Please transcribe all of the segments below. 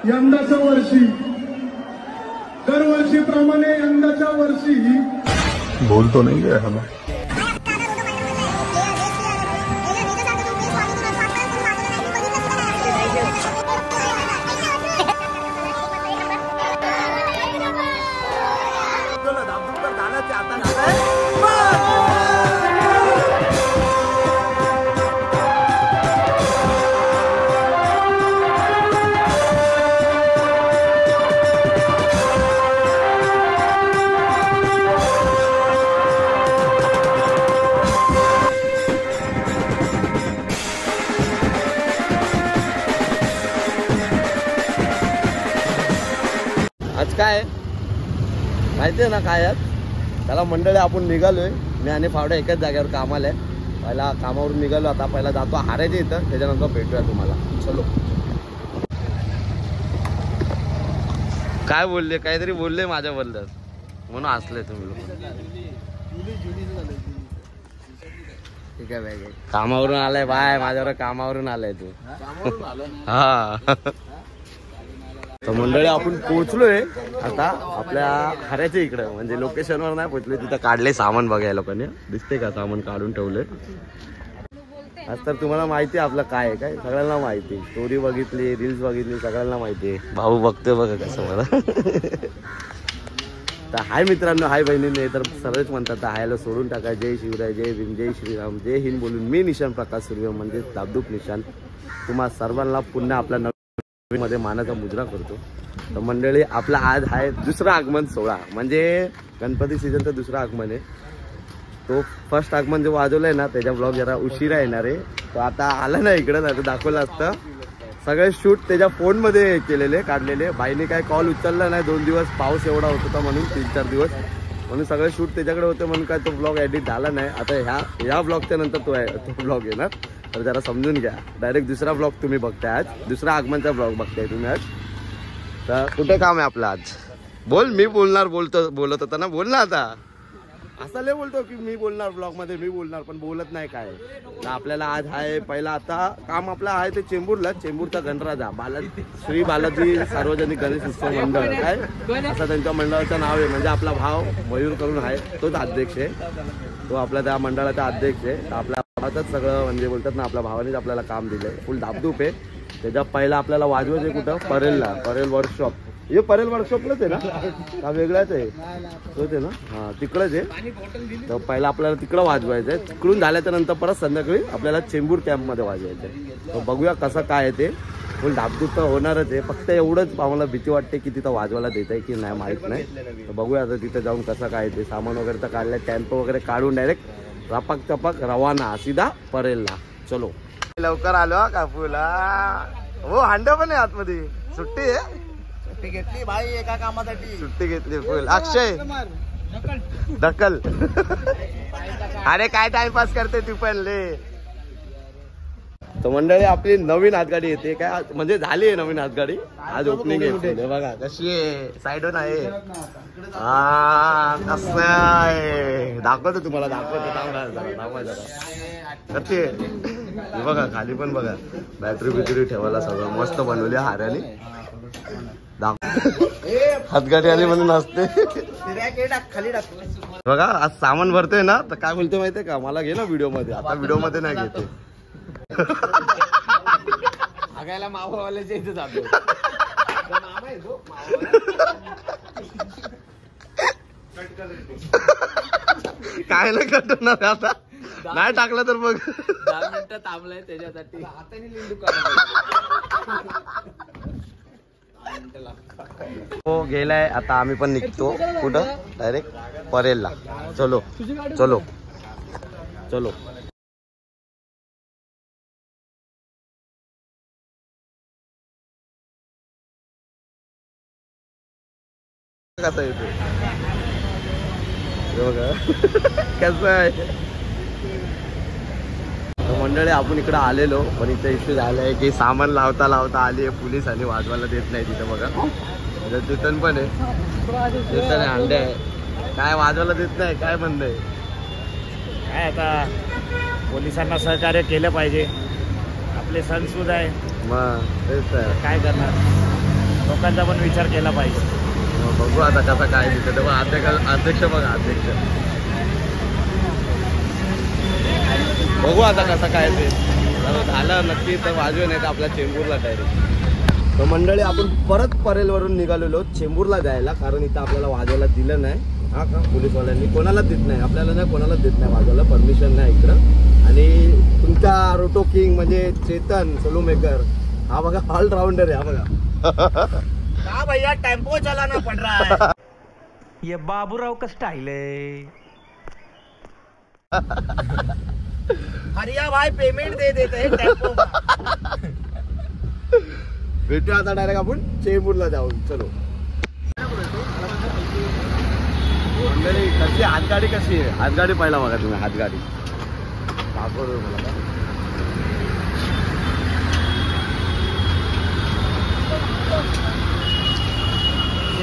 यंदाच्या वर्षी दरवर्षीप्रमाणे यंदाच्या वर्षी बोलतो नहीं गया हमें आज काय माहिती आहे ना काय आज त्याला मंडळी आपण निघालोय मी आणि फावड्या एकाच जागेवर कामाला आहे पहिला कामावरून निघालो आता पहिला जातो हारायच्या इथं त्याच्यानंतर भेटूया तुम्हाला चलो काय बोलले काहीतरी बोलले माझ्या बद्दल म्हणून हसले तुम्ही लोक ठीक आहे बाय कामावरून आलाय बाय माझ्यावर कामावरून आलाय तू हा तर मंडळी आपण पोहोचलोय आता आपल्या हऱ्याच्या इकडं म्हणजे लोकेशनवर नाही पोहोचलोय तिथं काढले सामान बघायला लोकांनी दिसते का सामान काढून ठेवले आज तर तुम्हाला माहिती आहे आपलं काय आहे काय सगळ्यांना माहिती स्टोरी बघितली रील्स बघितली सगळ्यांना माहिती आहे भाऊ बघतोय बघा कसं मला तर हाय मित्रांनो हाय बहिणींनी तर सर्वच म्हणतात हायला सोडून टाका जय शिवराय जय भीम जय श्रीराम जय हिंद बोलून मी निशान प्रकाश सूर्य म्हणजे दाबदूक निशान तुम्हा सर्वांना पुन्हा आपल्या मध्ये मानाचा मुजरा करतो तर मंडळी आपला आज आहे दुसरा आगमन सोहळा म्हणजे गणपती सीझनचं दुसरं आगमन आहे तो फर्स्ट आगमन जो वाजवलाय ना त्याच्या ब्लॉग जरा उशिरा येणार आहे तो आता आला ना इकडं नाही तर दाखवलं असतं सगळे शूट त्याच्या फोनमध्ये केलेले काढलेले बाईने काय कॉल उचलला नाही 2 दिवस पाऊस एवढा होत होता म्हणून 3-4 दिवस म्हणून सगळे शूट त्याच्याकडे होते म्हणून काय तो ब्लॉग एडिट झाला नाही आता ह्या ब्लॉगच्या नंतर तो ब्लॉग येणार तर जरा समजून घ्या डायरेक्ट दुसरा ब्लॉग तुम्ही बघताय आज दुसरा आगमनचा ब्लॉग बघताय तुम्ही आज तर कुठे काम आहे आपलं आज बोल मी बोलत होता ना बोल ना आता असं लय बोलतो की मी बोलणार ब्लॉग मध्ये मी बोलणार पण बोलत नाही काय तर आपल्याला आज आहे पहिला आता काम आपलं आहे ते चेंबूरचा गणराजा श्री बालाजी सार्वजनिक गणेश उत्सव मंडळ काय असं त्यांच्या मंडळाचं नाव आहे म्हणजे आपला भाव मयूर करून आहे तोच अध्यक्ष आहे तो आपला त्या मंडळाचा अध्यक्ष आहे आपल्या भावातच सगळं म्हणजे बोलतात ना आपल्या भावानेच आपल्याला काम दिलंय फुल धापधूप आहे त्याच्या पहिला आपल्याला वाजवायचं कुठं परेल वर्कशॉप हे परेल वर्कशॉपलाच आहे ना का वेगळाच आहे तोच आहे ना हां तिकडंच आहे तर पहिला आपल्याला तिकडं वाजवायचं आहे तिकडून झाल्याच्या नंतर परत संध्याकाळी आपल्याला चेंबूर कॅम्पमध्ये वाजवायचं आहे तर बघूया कसं काय आहे ते फुल धापधूप तर होणारच आहे फक्त एवढंच आम्हाला भीती वाटते की तिथं वाजवायला देत आहे की नाही माहीत नाही तर बघूया आता तिथं जाऊन कसं काय ते सामान वगैरे तर काढलं कॅम्प वगैरे काढून डायरेक्ट रपाक चपाक रवाना सीधा परेलला चलो लवकर आलो का फुला हो हांडा पण आहे आतमध्ये सुट्टी आहे सुट्टी घेतली भाई एका कामासाठी सुट्टी घेतली फुल अक्षय दखल अरे काय टाइमपास करते तू पण ले तर मंडळी आपली नवीन हातगाडी येते काय म्हणजे झाली आहे नवीन हातगाडी आज ओपनिंग आहे बघा कशी आहे साईडून आहे हा कसं आहे दाखवतो तुम्हाला दाखवतो कशी आहे बघा खाली पण बघा बॅटरी बिटरी ठेवायला सगळं मस्त बनवली हाऱ्याने हातगाडी आली म्हणून असते बघा आज सामान भरतोय ना तर काय बोलतोय माहितीये का मला घे ना व्हिडिओ मध्ये आता व्हिडिओ मध्ये नाही घेते आगायला मावावाल्याच्या इथे जातो काय नाही कटणार आता नाही टाकलं तर बघ 10 मिनिटं थांबलाय त्याच्यासाठी हाताने लिंबू हो गेलाय आता आम्ही पण निघतो कुठं डायरेक्ट परेलला चलो चलो चलो कसं येतो बघा कसं आहे मंडळी आपण इकडे आलेलो पण इथं इश्यू झालाय की सामान लावता लावता आली पोलीस आणि वाजवायला देत नाही तिथं बघा तिथं पण आहे तिथं अंडे आहे काय वाजवायला देत नाही काय बंद आहे काय आता पोलिसांना सहकार्य केलं पाहिजे आपले सणसूद आहे मग तेच तर काय करणार लोकांचा पण विचार केला पाहिजे. बघू आता कसा काय दिसतं. तेव्हा अध्यक्ष बघा अध्यक्ष बघू आता कसं काय ते झालं नक्की तर वाजवे नाही तर आपल्या चेंबूरला डायरेक्ट. तर मंडळी आपण परत परेलवरून निघालेलो चेंबूरला जायला, कारण इथं आपल्याला वाजवायला दिलं नाही. हा का पोलीसवाल्यांनी कोणालाच देत नाही, आपल्याला नाही कोणालाच देत नाही वाजवायला, परमिशन नाही इकडं. आणि तुमचा रोटो किंग म्हणजे चेतन सोलो मेकर हा बघा ऑलराउंडर आहे. हा बघा का भैया टेम्पो चलाना पड़ रहा है. ये बाबूराव का स्टाइल है. हरिया भाई पेमेंट दे देते हैं टेम्पो. भेटूया आता डायरेक्ट आपण चेंबूरला जाऊन. चलो मंडळी कशी हातगाडी कशी आहे. हातगाडी पाहिला बघा तुम्ही हातगाडी दाखवतो मला.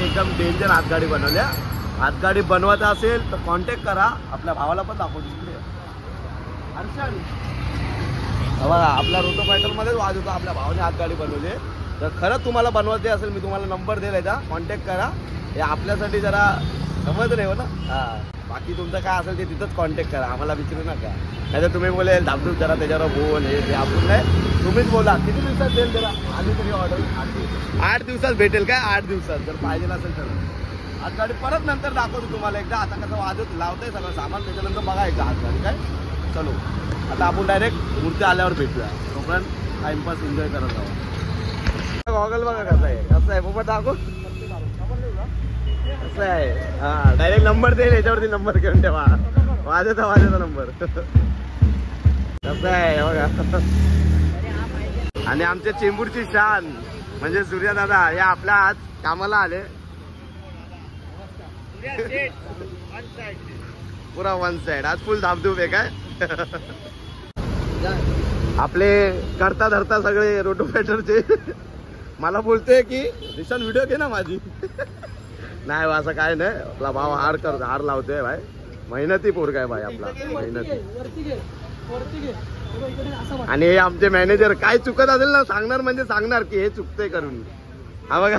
एकदम डेंजर हातगाडी बनवल्या. हातगाडी बनवायचा असेल तर कॉन्टॅक्ट करा. आपल्या भावाला पण दाखवतो बघा आपल्या रोटो फायटर मध्येच वाजवतो. आपल्या भावाने हातगाडी बनवली. तर खरंच तुम्हाला बनवायचे असेल मी तुम्हाला नंबर दिला याचा कॉन्टॅक्ट करा. हे आपल्यासाठी जरा समज नाही हो ना. बाकी तुमचं काय असेल ते तिथंच कॉन्टॅक्ट करा, आम्हाला विचारू नका. नाही तर तुम्ही बोले धाबधूक जरा त्याच्यावर बोल हे ते आपण नाही, तुम्हीच बोला किती दिवसात देईल जरा आधी तरी ऑर्डर. 8 दिवसात भेटेल काय. 8 दिवसात जर पाहिजे असेल तर हातगाडी परत नंतर दाखवतो तुम्हाला एकदा. आता कसं वाजत लावतंय सगळं सामान त्याच्यानंतर बघा एकदा हातगाडी काय. चलो आता आपण डायरेक्ट मूर्ती आल्यावर भेटूया. तोपर्यंत टाइमपास एन्जॉय करत जाऊ. गॉगल बघा कसं आहे कसं आहे बाबा दाखव कसं आहे. हा डायरेक्ट नंबर देईल याच्यावरती नंबर घेऊन ठेवा. वाजता नंबर कसं आहे बघा. आणि आमच्या चेंबूरची शान म्हणजे सूर्या दादा हे आपल्या आज कामाला आले. पुरा वन साइड आज फुल धाबधूब आहे काय. आपले करता धरता सगळे रोटोफॅटरचे मला बोलतोय की रिशन व्हिडिओ घे ना माझी. नाही असं काय नाही. आपला भाव हार लावतोय भाई. मेहनती पोरगा आहे भाई आपला मेहनती. आणि हे आमचे मॅनेजर काय चुकत असेल ना सांगणार म्हणजे सांगणार की हे चुकतंय करून. हा बघा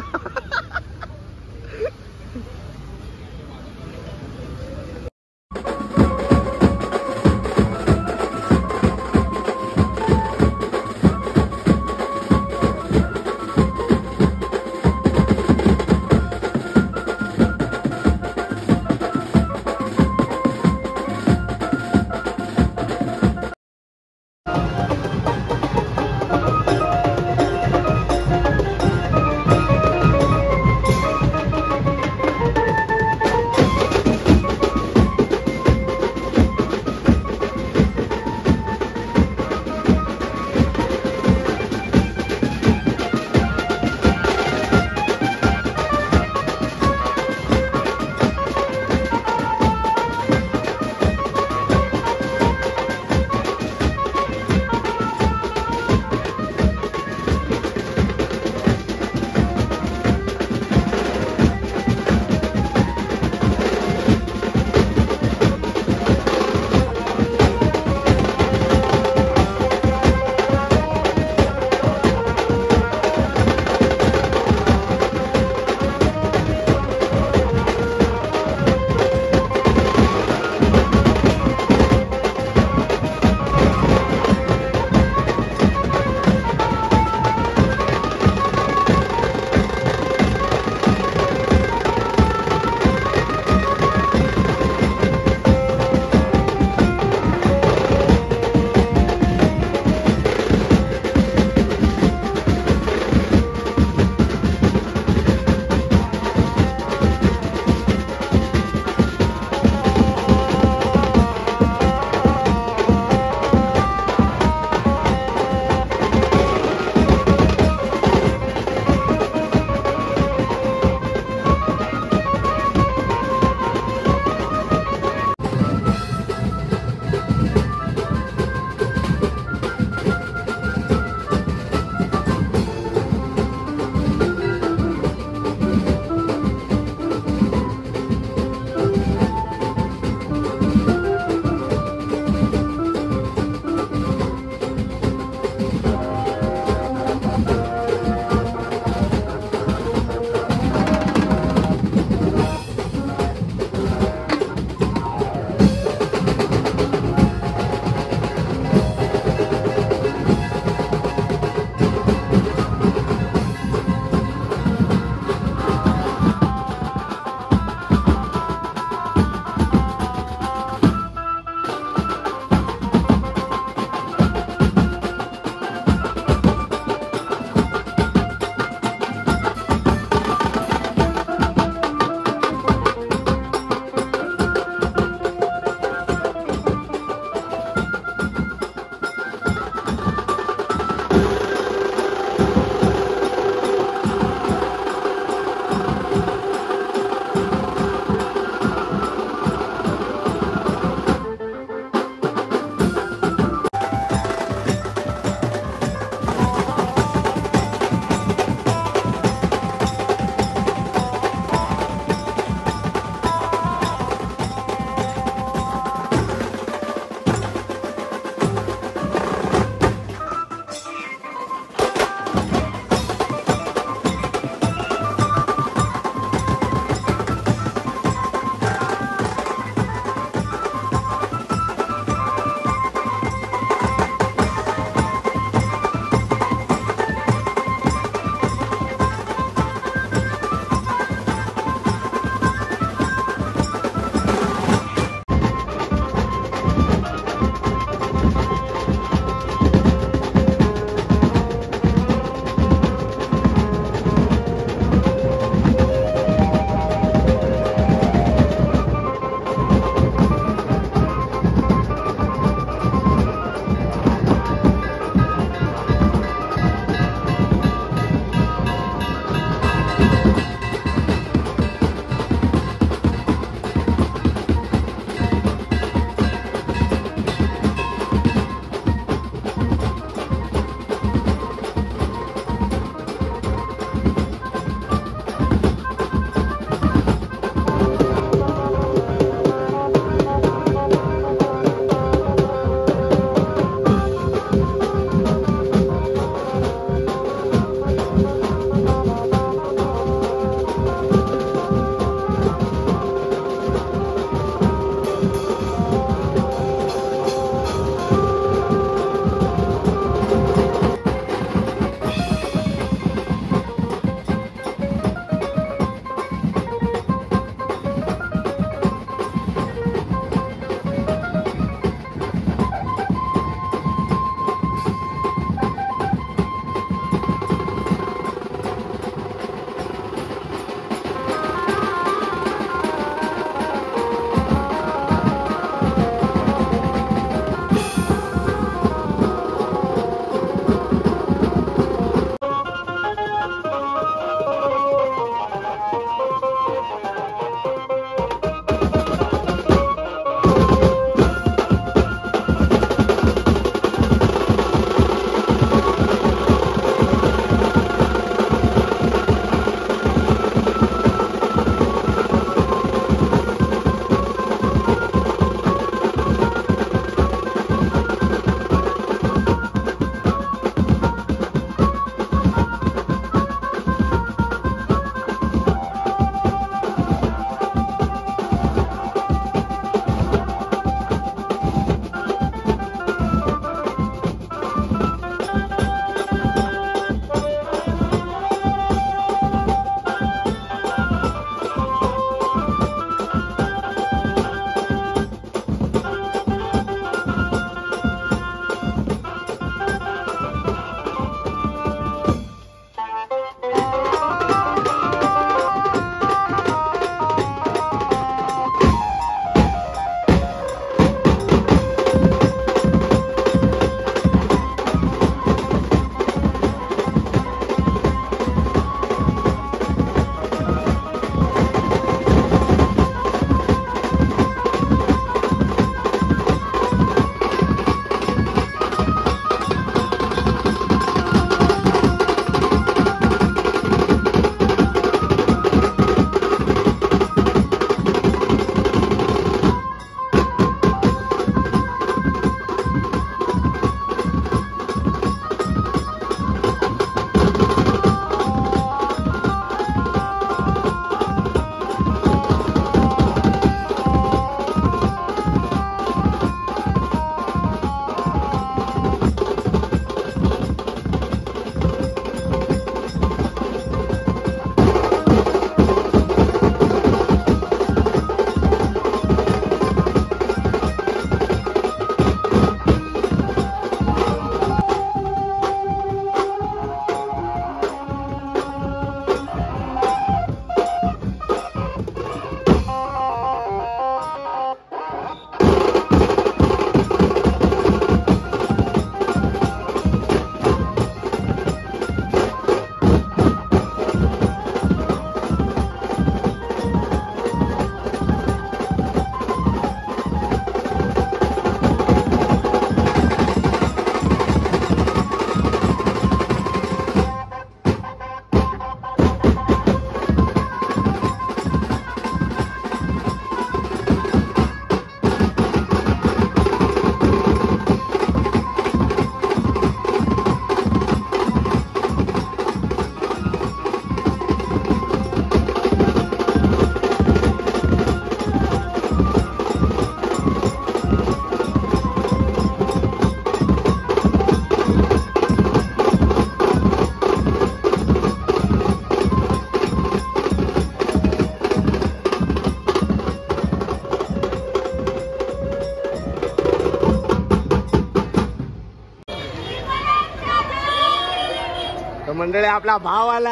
मंडळी आपला भाव आला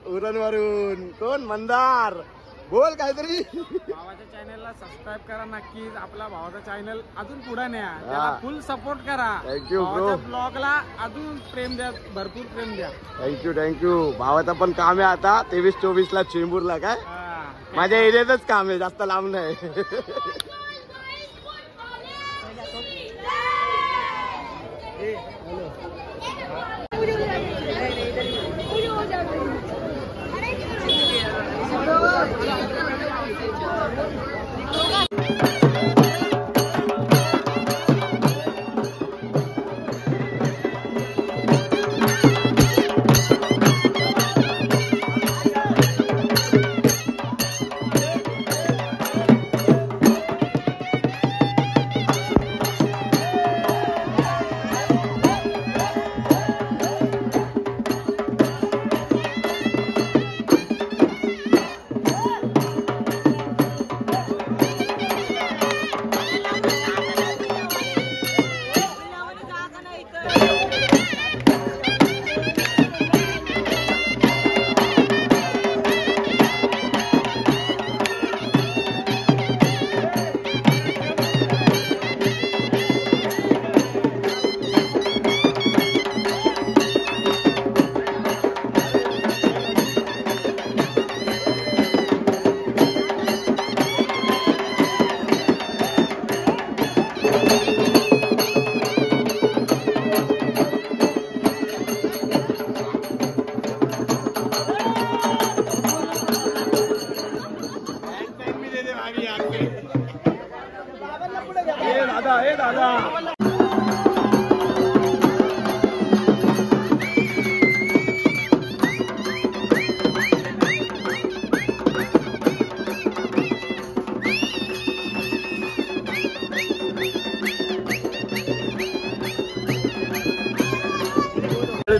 उरणवरून. कोण? मंदार. बोल काहीतरी. भावाच्या चॅनलला सबस्क्राईब करा नक्कीच. आपला भावाचा चॅनल अजून पुढे न्या, त्याला फुल सपोर्ट करा. Thank you, bro. भावाच्या ब्लॉगला अजून प्रेम द्या, भरपूर प्रेम द्या. थँक्यू. भावाचं पण काम आहे आता 23-24 ला चेंबूरला. काय माझ्या एरियातच काम आहे, जास्त लांब नाही.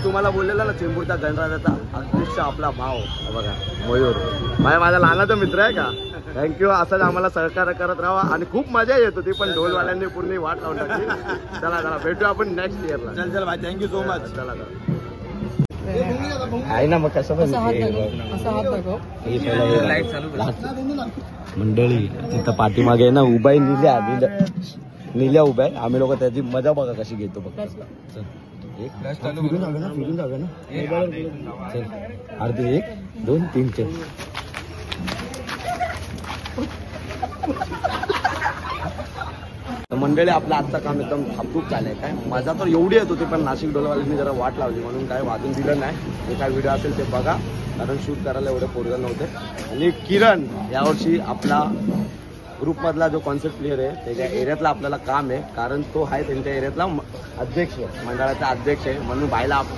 तुम्हाला बोललेला ना चेंबूरचा गणराजाचा अध्यक्ष आपला भाव. बघा मयूर माझा लहानाचा मित्र आहे का. थँक्यू. असंच आम्हाला सहकार्य करत राहा आणि खूप मजा येत होती, पण ढोलवाल्यांनी पूर्ण वाट लावून टाकली. चला भेटू आपण नेक्स्ट इयरला. चल भाई, थँक्यू सो मच. चला आहे ना मग कसं मंडळी तिथं पाठीमागे ना उभा आहे निल्या उभा आहे. आम्ही लोक त्याची मजा बघा कशी घेतो बघ. फिरून जाऊया ना. चल अर्धे 1 2 3 चल. मंडळी आपलं आजचं काम एकदम धापधूप चाललंय. काय मजा तर एवढी येत होती, पण नाशिक ढोलवाल्यांनी जरा वाट लावली म्हणून काय वाजून दिलं नाही. जे काय व्हिडिओ असेल ते बघा, कारण शूट करायला एवढे पोरगं नव्हते. आणि किरण यावर्षी आपला ग्रुपमधला जो कॉन्सेप्ट प्लेअर आहे त्याच्या एरियातला आपल्याला काम आहे, कारण तो आहे त्यांच्या एरियातला अध्यक्ष, मंडळाचा अध्यक्ष आहे. म्हणून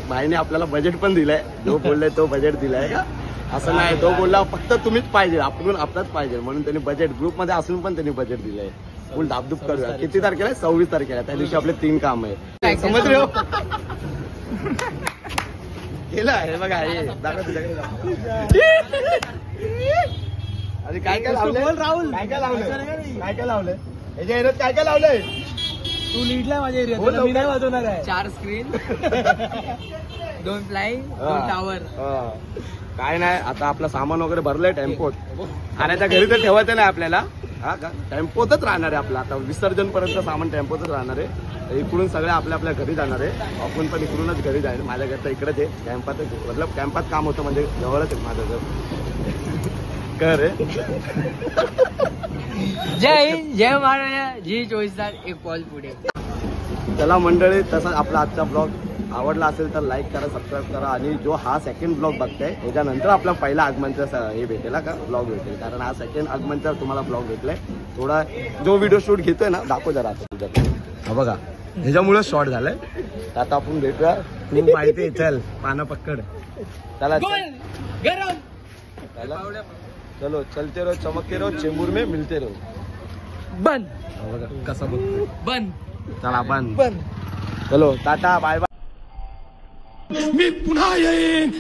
भाईने आपल्याला बजेट पण दिलंय. जो बोललाय तो बजेट दिलाय का असं नाही. तो बोलला फक्त तुम्हीच पाहिजे, आपण आपलाच पाहिजे म्हणून त्यांनी बजेट ग्रुपमध्ये असून पण त्यांनी बजेट दिलंय. फुल धापधूप करूया. किती तारखेला? 26 तारखेला. त्या दिवशी आपले 3 काम आहे. समज रे हो. केलं आहे बघा. हे दाखवा तुझ्याकडे. आणि काय लावलंय राहुल? काय लावलंय याच्या एरियात? काय लावलंय? तू लीडला माझ्या एरियात. मी नाही वाजवणार आहे. 4 स्क्रीन 2 फ्लाईंग 2 टावर. काय नाही, आता आपलं सामान वगैरे भरलंय टेम्पोत. आणि त्या घरी तर ठेवायचं नाही आपल्याला. हा का टेम्पोतच राहणार आहे आपलं. आता विसर्जन पर्यंत सामान टेम्पोतच राहणार आहे. इकडून सगळे आपल्या घरी जाणार आहे. आपण पण इकडूनच घरी जाईल. माझ्या घर तर इकडेच आहे, कॅम्पातच. मतलब कॅम्पात काम होतं म्हणजे जवळच आहे माझं घर. कर रे. जय हिंद, जय महाराष्ट्र. जी 24 तास एक पॉल पुढे. चला मंडळी, तसा आपला आजचा ब्लॉग आवडला असेल तर लाईक करा, सबस्क्राईब करा. आणि जो हा सेकंड ब्लॉग बघताय त्याच्यानंतर आपला पहिला आगमनचा हे भेटेल का ब्लॉग भेटेल, कारण हा सेकंड आगमनचा तुम्हाला ब्लॉग भेटलाय. थोडा जो व्हिडिओ शूट घेतोय ना दाखव जरा तुझ्या. हा बघा ह्याच्यामुळे शॉर्ट झालाय. आता आपण भेटूया. तू माहिती चल पानं पक्कड. चला चलो चलते रहो, चमकते रहो, चेंबूर में मिलते रहो. बंद. बघा कसा बघतो. बंद. चला बंद. चलो टाटा बाय बाय. मी पुन्हा येईन.